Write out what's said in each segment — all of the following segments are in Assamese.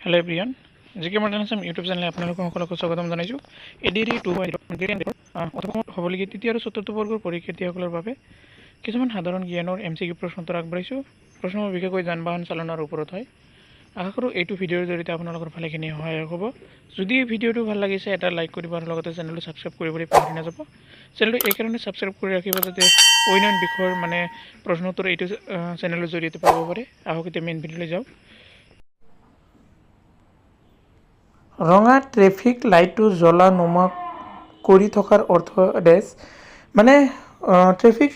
হেল্ল' এভৰিৱান, জিকে মাৰ্টেনাছম ইউটিউব চেনেলে আপোনালোকক সকলোকে স্বাগতম জনাইছোঁ। এডিআৰি 2 অসমত হ'বলগীয়া তৃতীয় আৰু চতুৰ্থ বৰ্গৰ পৰীক্ষাৰ্থীসকলৰ বাবে কিছুমান সাধাৰণ জ্ঞানৰ MCQ প্ৰশ্নোত্তৰ আগবঢ়াইছোঁ। প্ৰশ্নবোৰ বিশেষকৈ যান বাহন চালনাৰ ওপৰত হয়। আশা কৰোঁ এইটো ভিডিঅ'ৰ জৰিয়তে আপোনালোকৰ ভালেখিনি সহায়ক হ'ব। যদি এই ভিডিঅ'টো ভাল লাগিছে এটা লাইক কৰিব আৰু লগতে চেনেলটো ছাবস্ক্ৰাইব কৰিবলৈ পাহৰি নাযাব। চেনেলটো এইকাৰণে ছাবস্ক্ৰাইব কৰি ৰাখিব যাতে অন্য বিষয়ৰ প্ৰশ্নোত্তৰ এইটো চেনেলৰ জৰিয়তে পাব পাৰে। আহক এতিয়া মেইন ভিডিঅ'লৈ যাওঁ। ৰঙা ট্ৰেফিক লাইটটো জ্বলা নুমা কৰি থকাৰ অৰ্থ ডেছ মানে ট্ৰেফিক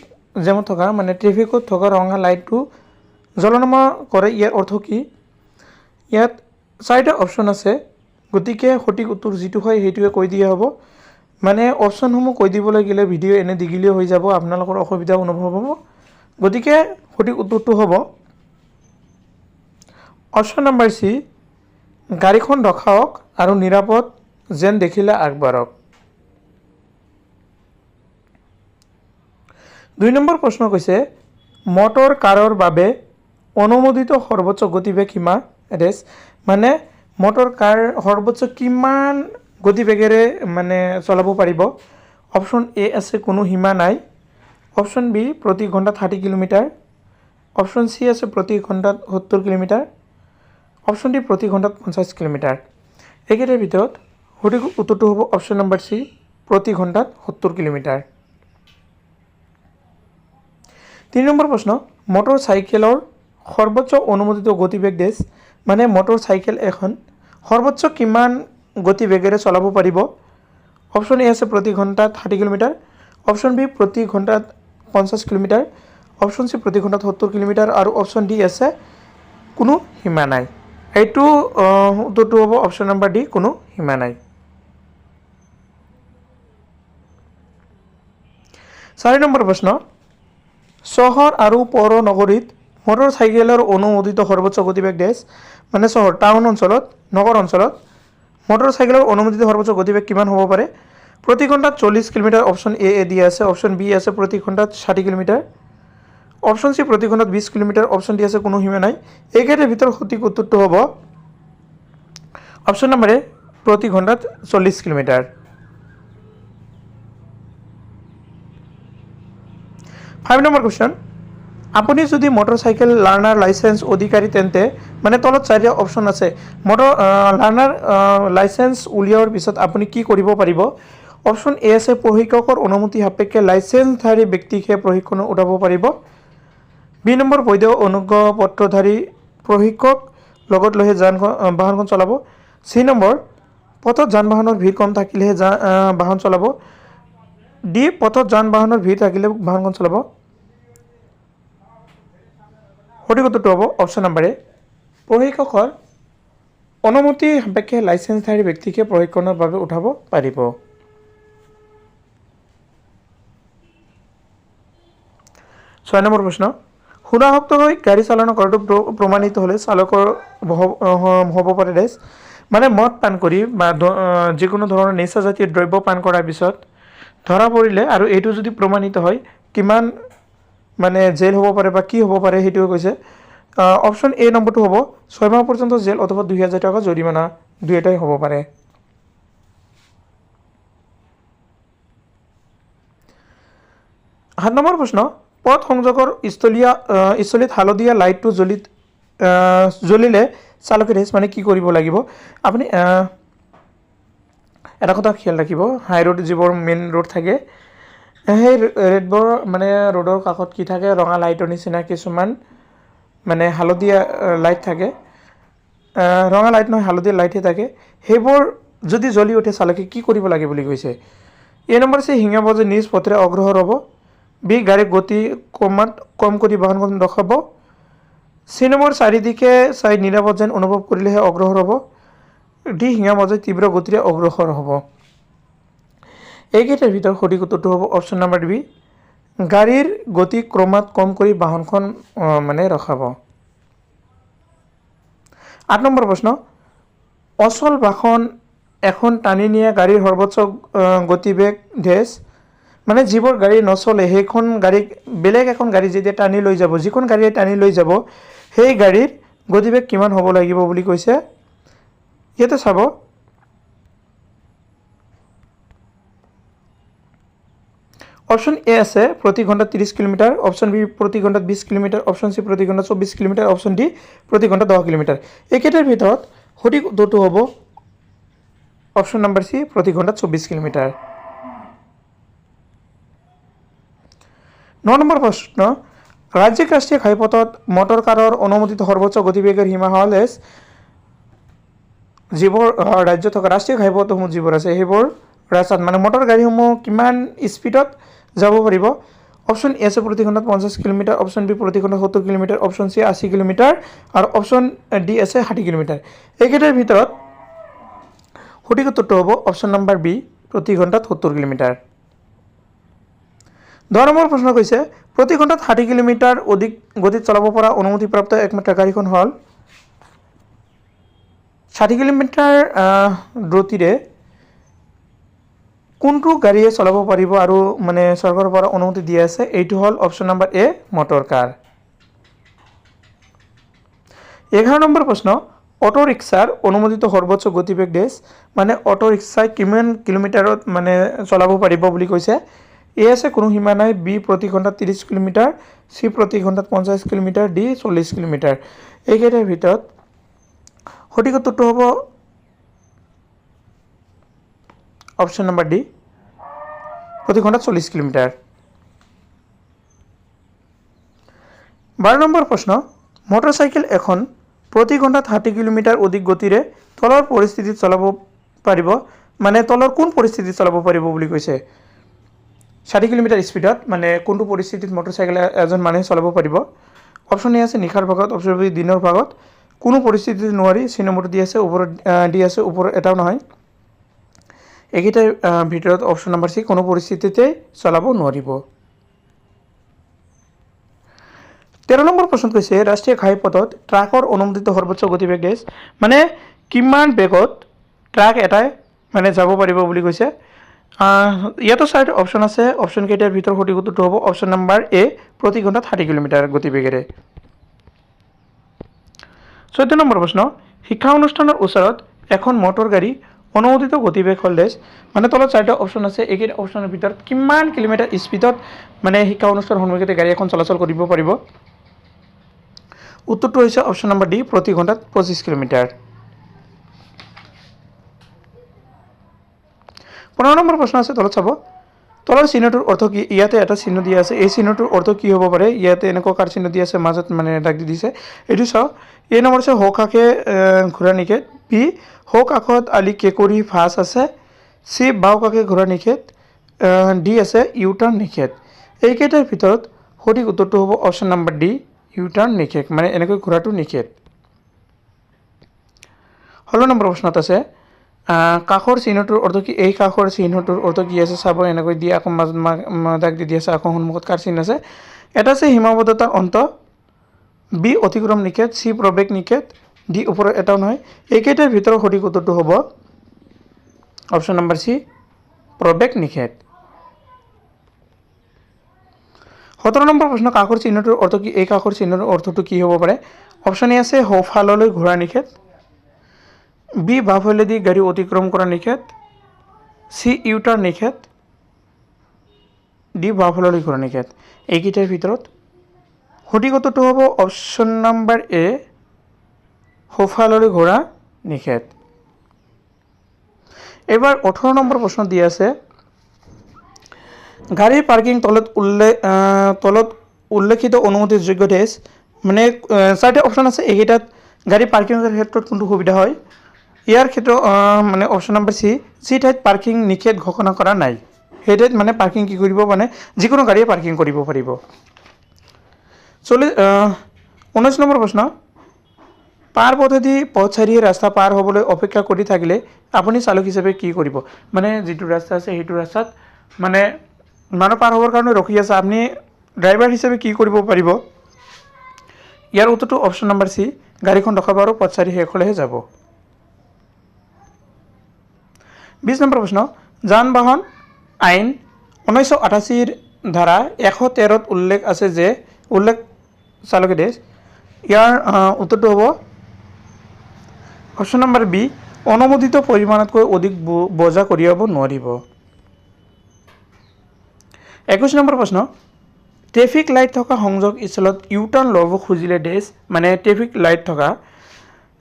জেমত থকা ট্ৰেফিকত থকা ৰঙা লাইটটো জ্বলা নুমা কৰে। ইয়াৰ অৰ্থ কি? ইয়াত চাৰিটা অপশ্যন আছে, গতিকে সঠিক উত্তৰ যিটো হয় সেইটোৱে কৈ দিয়া হ'ব। অপশ্যনসমূহ কৈ দিবলৈ গ'লে ভিডিঅ' এনে দীঘলীয়া হৈ যাব, আপোনালোকৰ অসুবিধা অনুভৱ হ'ব। গতিকে সঠিক উত্তৰটো হ'ব অপশ্যন নম্বৰ চি, গাড়ীখন ৰখাওক আৰু নিৰাপদ যেন দেখিলে আগবাঢ়ক। 2 নম্বৰ প্ৰশ্ন কৈছে, মটৰ কাৰৰ বাবে অনুমোদিত সৰ্বোচ্চ গতিবেগ সীমা ৰেছ মটৰ কাৰ সৰ্বোচ্চ কিমান গতিবেগেৰে চলাব পাৰিব? অপশ্যন এ আছে কোনো সীমা নাই, অপশ্যন বি প্ৰতি ঘণ্টাত 60 কিলোমিটাৰ, অপশ্যন চি আছে প্ৰতি ঘণ্টাত 70 কিলোমিটাৰ, অপশ্যন ডি প্ৰতি ঘণ্টাত 50 কিলোমিটাৰ। এইকেইটাৰ ভিতৰত সঠিক উত্তৰটো হ'ব অপশ্যন নম্বৰ চি, প্ৰতি ঘণ্টাত 70 কিলোমিটাৰ। 3 নম্বৰ প্ৰশ্ন, মটৰ চাইকেলৰ সৰ্বোচ্চ অনুমোদিত গতিবেগ ডেছ মটৰ চাইকেল এখন সৰ্বোচ্চ কিমান গতিবেগেৰে চলাব পাৰিব? অপশ্যন এ আছে প্ৰতি ঘণ্টাত 60 কিলোমিটাৰ, অপশ্যন বি প্ৰতি ঘণ্টাত 50 কিলোমিটাৰ, অপশ্যন চি প্ৰতি ঘণ্টাত 70 কিলোমিটাৰ আৰু অপশ্যন ডি আছে কোনো সীমা নাই। এইটো উত্তৰটো হ'ব অপশ্যন নম্বৰ ডি, কোনো সীমা নাই। 4 নম্বৰ প্ৰশ্ন, চহৰ আৰু পৌৰ নগৰীত মটৰ চাইকেলৰ অনুমোদিত সৰ্বোচ্চ গতিবেগ ডেছ চহৰ টাউন অঞ্চলত, নগৰ অঞ্চলত মটৰ চাইকেলৰ অনুমোদিত সৰ্বোচ্চ গতিবেগ কিমান হ'ব পাৰে? প্ৰতি ঘণ্টাত 40 কিলোমিটাৰ অপশ্যন এ দিয়া আছে, অপশ্যন বি আছে প্ৰতি ঘণ্টাত 60 কিলোমিটাৰ, অপশ্যন চি প্ৰতি ঘণ্টাত 20 কিলোমিটাৰ, অপশ্যন ডি আছে কোনো সীমা নাই। এইকেইটাৰ ভিতৰত সঠিক উত্তৰটো হ'ব অপশ্যন নম্বৰ এ, প্ৰতি ঘণ্টাত 40 কিলোমিটাৰ। 5 নম্বৰ কুৱেশ্যন, আপুনি যদি মটৰচাইকেল লাৰ্ণাৰ লাইচেন্স অধিকাৰী তেন্তে তলত 4টা অপশ্যন আছে। মটৰ লাৰ্ণাৰ লাইচেন্স উলিওৱাৰ পিছত আপুনি কি কৰিব পাৰিব? অপশ্যন এ আছে প্ৰশিক্ষকৰ অনুমতি সাপেক্ষে লাইচেন্সধাৰী ব্যক্তিকে প্ৰশিক্ষণ উঠাব পাৰিব। বি নম্বৰ, বৈধ অনুজ্ঞাপত্ৰধাৰী প্ৰশিক্ষক লগত লৈহে বাহনখন চলাব। চি নম্বৰ, পথত যান বাহনৰ ভিৰ কম থাকিলেহে বাহন চলাব। ডি, পথত যান বাহনৰ ভিৰ থাকিলে বাহনখন চলাব। সঠিক উত্তৰটো হ'ব অপশ্যন নম্বৰ এ, প্ৰশিক্ষকৰ অনুমতি সাপেক্ষে লাইচেন্সধাৰী ব্যক্তিকে প্ৰশিক্ষণৰ বাবে উঠাব পাৰিব। 6 নম্বৰ প্ৰশ্ন, সুৰাসক্ত হৈ গাড়ী চালনা কৰাটো প্ৰমাণিত হ'লে চালকৰ হ'ব পাৰে ডেছ মদ পান কৰি বা যিকোনো ধৰণৰ নিচাজাতীয় দ্ৰব্য পান কৰাৰ পিছত ধৰা পৰিলে আৰু এইটো যদি প্ৰমাণিত হয় কিমান জেল হ'ব পাৰে বা কি হ'ব পাৰে সেইটোৱে কৈছে। অপশ্যন এ নম্বৰটো হ'ব 6 মাহ পৰ্যন্ত জেল অথবা 2000 টকা জৰিমনা, দুয়োটাই হ'ব পাৰে। 7 নম্বৰ প্ৰশ্ন, পথ সংযোগৰ স্থলীত হালধীয়া লাইটটো জ্বলিলে চালকে ৰেছ কি কৰিব লাগিব? আপুনি এটা কথা খেয়াল ৰাখিব, হাই ৰোড যিবোৰ মেইন ৰোড থাকে সেই ৰেডবোৰ ৰোডৰ কাষত কি থাকে, ৰঙা লাইটৰ নিচিনা কিছুমান হালধীয়া লাইট থাকে। ৰঙা লাইট নহয়, হালধীয়া লাইটহে থাকে। সেইবোৰ যদি জ্বলি উঠে চালকে কি কৰিব লাগে বুলি কৈছে? এ নম্বৰ আছে শিঙা বজাই নিজ পথেৰে অগ্ৰসৰ হ'ব। বি, গাড়ীৰ গতি কম কৰি বাহনখন ৰখাব। চি নম্বৰ, চাৰিদিশে চাই নিৰাপদ যেন অনুভৱ কৰিলেহে অগ্ৰসৰ হ'ব। ডি, শিঙা বজাই তীব্ৰ গতিৰে অগ্ৰসৰ হ'ব। এইকেইটাৰ ভিতৰত সঠিক উত্তৰটো হ'ব অপশ্যন নম্বৰ বি, গাড়ীৰ গতি ক্ৰমাৎ কম কৰি বাহনখন ৰখাব। 8 নম্বৰ প্ৰশ্ন, অচল বাহন এখন টানি নিয়া গাড়ীৰ সৰ্বোচ্চ গতিবেগ ডেছ যিবোৰ গাড়ী নচলে সেইখন গাড়ীক বেলেগ এখন গাড়ী যেতিয়া টানি লৈ যাব, যিখন গাড়ীয়ে টানি লৈ যাব সেই গাড়ীৰ গতিবেগ কিমান হ'ব লাগিব বুলি কৈছে? ইয়াতে চাব অপশন এ আছে প্রতি ঘন্টা 30 কিলোমিটার, অপশন বি প্রতি ঘন্টা 20 কিলোমিটার, অপশন সি প্রতি ঘন্টা 24 কিলোমিটার, অপশন ডি প্রতি ঘন্টা 10 কিলোমিটার। এইকেইটাৰ ভিতৰত সঠিক উত্তৰটো হ'ব অপশন নাম্বাৰ সি প্ৰতি ঘন্টা 24 কিলোমিটাৰ। 9 নম্বৰ প্ৰশ্ন, ৰাজ্যিক ৰাষ্ট্ৰীয় ঘাইপথত মটৰ কাৰৰ অনুমোদিত সৰ্বোচ্চ গতিবেগৰ সীমা হ'ল যিবোৰ ৰাজ্য থকা ৰাষ্ট্ৰীয় ঘাইপথসমূহ যিবোৰ আছে সেইবোৰ ৰাস্তাত মানে মটৰ গাড়ীসমূহ কিমান স্পীডত যাব পাৰিব। অপশন এ আছে প্ৰতি ঘণ্টাত 50 কিলোমিটাৰ, অপশন বি প্ৰতি ঘণ্টাত 70 কিলোমিটাৰ, অপশন সি 80 কিলোমিটাৰ আৰু অপশন ডি আছে 60 কিলোমিটাৰ। এইকেইটাৰ ভিতৰত সঠিক উত্তৰটো হ'ব অপশন নাম্বাৰ বি প্ৰতি ঘণ্টাত 70 কিলোমিটাৰ। 10 নম্বৰ প্ৰশ্ন কৈছে প্ৰতি ঘণ্টাত 60 কিলোমিটাৰ অধিক গতিত চলাব পৰা অনুমতিপ্ৰাপ্ত একমাত্ৰ গাড়ীখন হ'ল 60 কিলোমিটাৰ দ্ৰুতিৰে কোনটো গাড়ীয়ে চলাব পাৰিব আৰু মানে চৰকাৰৰ পৰা অনুমতি দিয়া আছে, এইটো হ'ল অপশন নাম্বাৰ এ মটৰ কাৰ। 11 নম্বৰ প্ৰশ্ন, অটো ৰিক্সাৰ অনুমোদিত সৰ্বোচ্চ গতিবেগ মানে অটো ৰিক্সাই কিমান কিলোমিটাৰত মানে চলাব পাৰিব বুলি কৈছে। এ আছে কোনো সীমা নাই, বি প্ৰতি ঘণ্টাত 30 কিলোমিটাৰ, সি প্ৰতি ঘণ্টাত 50 কিলোমিটাৰ, ডি 40 কিলোমিটাৰ। এইকেইটাৰ ভিতৰত সঠিক উত্তৰটো হ'ব অপশন নাম্বাৰ ডি প্ৰতি ঘন্টা 40 কিলোমিটাৰ। 12 নম্বৰ প্ৰশ্ন, মটৰচাইকেল এখন প্ৰতি ঘণ্টাত 60 কিলোমিটাৰ অধিক গতিৰে তলৰ পৰিস্থিতিত চলাব পাৰিব, মানে তলৰ কোন পৰিস্থিতিত চলাব পাৰিব বুলি কৈছে। 60 কিলোমিটাৰ স্পীডত মানে কোনটো পৰিস্থিতিত মটৰচাইকেল এজন মানুহে চলাব পাৰিব। অপশন এ আছে নিশাৰ ভাগত, অপশন বি দিনৰ ভাগত, কোনো পৰিস্থিতিত নোৱাৰি, চি নম্বৰটো দি আছে, ওপৰত ডি আছে, ওপৰত এটাও নহয়। এইকেইটাৰ ভিতৰত অপশন নাম্বাৰ সি কোনো পৰিস্থিতিতে চলাব নোৱাৰিব। 13 নম্বৰ প্ৰশ্ন কৈছে ৰাষ্ট্ৰীয় ঘাইপথত ট্ৰাকৰ অনুমোদিত সৰ্বোচ্চ গতিবেগ মানে কিমান বেগত ট্ৰাক এটাই মানে যাব পাৰিব বুলি কৈছে। ইয়াতো 4টা অপশন আছে, অপশন কেইটাৰ ভিতৰত সঠিক উত্তৰটো হ'ব অপশন নাম্বাৰ এ প্ৰতি ঘণ্টাত 60 কিলোমিটাৰ গতিবেগেৰে। 14 নম্বৰ প্ৰশ্ন, শিক্ষা অনুষ্ঠানৰ ওচৰত এখন মটৰ গাড়ী অনুমোদিত গতিবেগ হ'ল মানে তলত 4টা অপশন আছে, এইকেইটা অপশনৰ ভিতৰত কিমান কিলোমিটাৰ স্পীডত মানে শিক্ষা অনুষ্ঠানৰ সন্মুখতে গাড়ী এখন চলাচল কৰিব পাৰিব। উত্তৰটো হৈছে অপশন নাম্বাৰ ডি প্ৰতি ঘণ্টাত 25 কিলোমিটাৰ। 15 নম্বৰ প্ৰশ্ন আছে, তলত চাব তলৰ চিহ্নটোৰ অৰ্থ কি। ইয়াতে এটা চিহ্ন দিয়া আছে, এই চিহ্নটোৰ অৰ্থ কি হ'ব পাৰে। ইয়াতে এনেকুৱা কাৰ চিহ্ন দিয়া আছে, মাজত মানে দাগ দি দিছে। এইটো চাওক, এই নম্বৰ আছে সৌ কাষে ঘোঁৰা নিষেধ, বি সৌ কাষত আলি কেঁকুৰি ভাঁজ আছে, চি বাওঁ কাষে ঘোঁৰা নিষেধ, ডি আছে ইউটাৰ্ণ নিষেধ। এইকেইটাৰ ভিতৰত সঠিক উত্তৰটো হ'ব অপশন নাম্বাৰ ডি ইউটাৰ্ণ নিষেধ, মানে এনেকৈ ঘোঁৰাটো নিষেধ। 16 নম্বৰ প্ৰশ্নত আছে কাষৰ চিহ্নটোৰ অৰ্থ কি। এই কাষৰ চিহ্নটোৰ অৰ্থ কি আছে চাব, এনেকৈ দিয়ে আকৌ মাজত দাগ দি আছে, আকৌ সন্মুখত কাৰ চিহ্ন আছে। এটা আছে সীমাবদ্ধতাৰ অন্ত, বি অতিক্ৰম নিষেধ, চি প্ৰৱেশ নিষেধ, ডি ওপৰত এটাও নহয়। এইকেইটাৰ ভিতৰত সঠিক উত্তৰটো হ'ব অপশন নাম্বাৰ চি প্ৰৱেশ নিষেধ। 17 নম্বৰ প্ৰশ্ন, কাষৰ চিহ্নটোৰ অৰ্থ কি। এই কাষৰ চিহ্নৰ অৰ্থটো কি হ'ব পাৰে। অপশন এ আছে সোঁফাললৈ ঘোঁৰা নিষেধ, বি বাওঁফালেদি গাড়ী অতিক্ৰম কৰা নিষেধ, চি ইউটাৰ্ণ নিষেধ, ডি বাওঁফাললৈ ঘোঁৰা নিষেধ। এইকেইটাৰ ভিতৰত সঠিক উত্তৰটো হ'ব অপশন নাম্বাৰ এ সোঁফাললৈ ঘোঁৰা নিষেধ। এবাৰ 18 নম্বৰ প্ৰশ্ন দিয়া আছে গাড়ীৰ পাৰ্কিং তলত উল্লেখিত অনুমতিৰ যোগ্য মানে 4টা অপশন আছে, এইকেইটাত গাড়ী পাৰ্কিঙৰ ক্ষেত্ৰত কোনটো সুবিধা হয়। ইয়াৰ ক্ষেত্ৰত মানে অপশন নাম্বাৰ চি যি ঠাইত পাৰ্কিং নিষেধ ঘোষণা কৰা নাই সেই ঠাইত মানে পাৰ্কিং কি কৰিব, মানে যিকোনো গাড়ীয়ে পাৰ্কিং কৰিব পাৰিব। 19 নম্বৰ প্ৰশ্ন, পাৰ পথেদি পথচাৰীয়ে ৰাস্তা পাৰ হ'বলৈ অপেক্ষা কৰি থাকিলে আপুনি চালক হিচাপে কি কৰিব। মানে যিটো ৰাস্তা আছে সেইটো ৰাস্তাত মানে মানুহ পাৰ হ'বৰ কাৰণে ৰখি আছে, আপুনি ড্ৰাইভাৰ হিচাপে কি কৰিব পাৰিব। ইয়াৰ উত্তৰটো অপশন নাম্বাৰ চি গাড়ীখন ৰখাব আৰু পথচাৰী শেষ হ'লেহে যাব। 20 নম্বৰ প্ৰশ্ন, যান বাহন আইন 1988 ধাৰা 113ত উল্লেখ আছে যে চালকে ইয়াৰ উত্তৰটো হ'ব অপশন নাম্বাৰ বি অনুমোদিত পৰিমাণতকৈ অধিক বোজা কঢ়িয়াব নোৱাৰিব। 21 নম্বৰ প্ৰশ্ন, ট্ৰেফিক লাইট থকা সংযোগ স্থলত ইউটাৰ্ণ ল'ব খুজিলে ডেছ, মানে ট্ৰেফিক লাইট থকা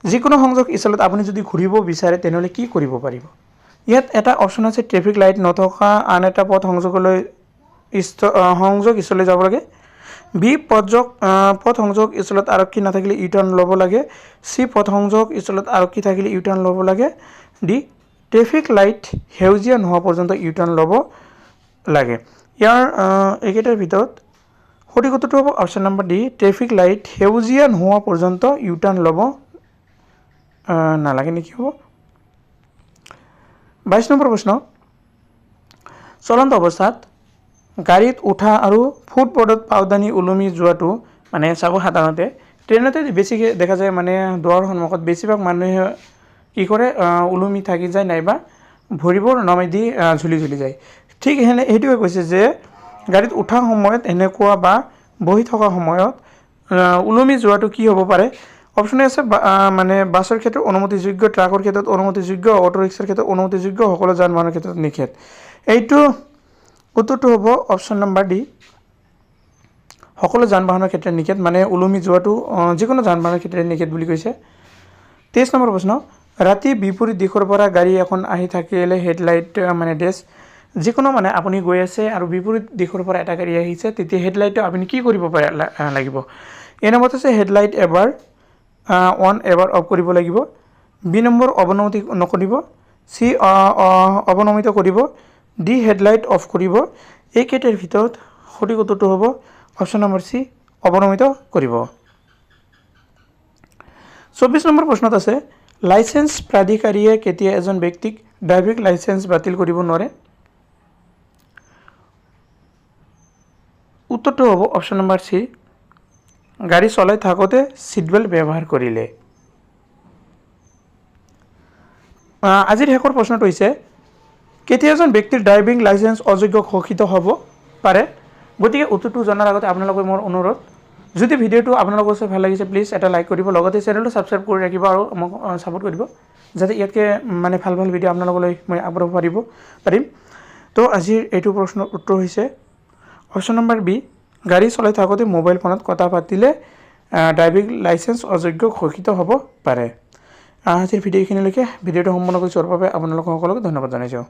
যিকোনো সংযোগ স্থলত আপুনি যদি ঘূৰিব বিচাৰে তেনেহ'লে কি কৰিব পাৰিব? ইয়াত এটা অপশ্যন আছে ট্ৰেফিক লাইট নথকা আন এটা পথ সংযোগ স্থললৈ যাব লাগে। বি, পথ সংযোগ স্থলত আৰক্ষী নাথাকিলে ইউটাৰ্ণ ল'ব লাগে। চি, পথ সংযোগ স্থলত আৰক্ষী থাকিলে ইউটাৰ্ণ ল'ব লাগে। ডি, ট্ৰেফিক লাইট সেউজীয়া নোহোৱা পৰ্যন্ত ইউটাৰ্ণ ল'ব লাগে। ইয়াৰ এইকেইটাৰ ভিতৰত সঠিক উত্তৰটো হ'ব option number D, traffic light সেউজীয়া নোহোৱা পৰ্যন্ত ইউটাৰ্ণ ল'ব নালাগে নেকি হ'ব। 22 নম্বৰ প্ৰশ্ন, চলন্ত অৱস্থাত গাড়ীত উঠা আৰু ফুটবৰ্ডত পাওদানি ওলমি যোৱাটো, মানে চাব সাধাৰণতে ট্ৰেইনতে বেছিকৈ দেখা যায়, মানে দুৱাৰৰ সন্মুখত বেছিভাগ মানুহে কি কৰে ওলমি থাকি যায় নাইবা ভৰিবোৰ নমাই দি ঝুলি যায়। ঠিক সেইটোৱে কৈছে যে গাড়ীত উঠাৰ সময়ত এনেকুৱা বা বহি থকা সময়ত ওলমি যোৱাটো কি হ'ব পাৰে? অপশ্যনে আছে মানে বাছৰ ক্ষেত্ৰত অনুমতিযোগ্য, ট্ৰাকৰ ক্ষেত্ৰত অনুমতিযোগ্য, অটো ৰিক্সাৰ ক্ষেত্ৰত অনুমতিযোগ্য, সকলো যান বাহনৰ ক্ষেত্ৰত নিষেধ। এইটো উত্তৰটো হ'ব অপশ্যন নম্বৰ ডি, সকলো যান বাহনৰ ক্ষেত্ৰত নিষেধ, মানে ওলমি যোৱাটো যিকোনো যান বাহনৰ ক্ষেত্ৰত নিষেধ বুলি কৈছে। 23 নম্বৰ প্ৰশ্ন, ৰাতি বিপৰীত দিশৰ পৰা গাড়ী এখন আহি থাকিলে হেডলাইট মানে ডেছ, যিকোনো মানে আপুনি গৈ আছে আৰু বিপৰীত দিশৰ পৰা এটা গাড়ী আহিছে, তেতিয়া হেডলাইটটো আপুনি কি কৰিব লাগিব? এ নম্বৰত আছে হেডলাইট এবাৰ অন এবাৰ অফ কৰিব লাগিব। বি নম্বৰ অৱনমিত নকৰিব। চি অৱনমিত কৰিব। ডি হেডলাইট অফ কৰিব। এইকেইটাৰ ভিতৰত সঠিক উত্তৰটো হ'ব অপশ্যন নম্বৰ চি, অৱনমিত কৰিব। 24 নম্বৰ প্ৰশ্নত আছে, লাইচেন্স প্ৰাধিকাৰীয়ে কেতিয়া এজন ব্যক্তিক ড্ৰাইভিং লাইচেন্স বাতিল কৰিব নোৱাৰে? উত্তৰটো হ'ব অপশ্যন নম্বৰ চি, গাড়ী চলাই থাকোঁতে ছিট বেল্ট ব্যৱহাৰ কৰিলে। আজিৰ শেষৰ প্ৰশ্নটো হৈছে, কেতিয়া এজন ব্যক্তিৰ ড্ৰাইভিং লাইচেন্স অযোগ্য ঘোষিত হ'ব পাৰে? গতিকে উত্তৰটো জনাৰ আগতে আপোনালোকৰ মোৰ অনুৰোধ, যদি ভিডিঅ'টো আপোনালোকৰ ভাল লাগিছে প্লিজ এটা লাইক কৰিব, লগতে চেনেলটো ছাবস্ক্ৰাইব কৰি ৰাখিব আৰু মোক ছাপোৰ্ট কৰিব, যাতে ইয়াতকৈ মানে ভাল ভিডিঅ' আপোনালোকলৈ মই আগবঢ়াব পাৰিম। তো আজিৰ এইটো প্ৰশ্নৰ উত্তৰ হৈছে অপশ্যন নম্বৰ বি, গাড়ী চলাই থাকোঁতে মোবাইল ফোনত কথা পাতিলে ড্ৰাইভিং লাইচেন্স অযোগ্য ঘোষিত হ'ব পাৰে। আজিৰ ভিডিঅ'খিনিলৈকে, ভিডিঅ'টো সম্পূৰ্ণ কৰি চোৱাৰ বাবে আপোনালোক সকলোকে ধন্যবাদ জনাইছোঁ।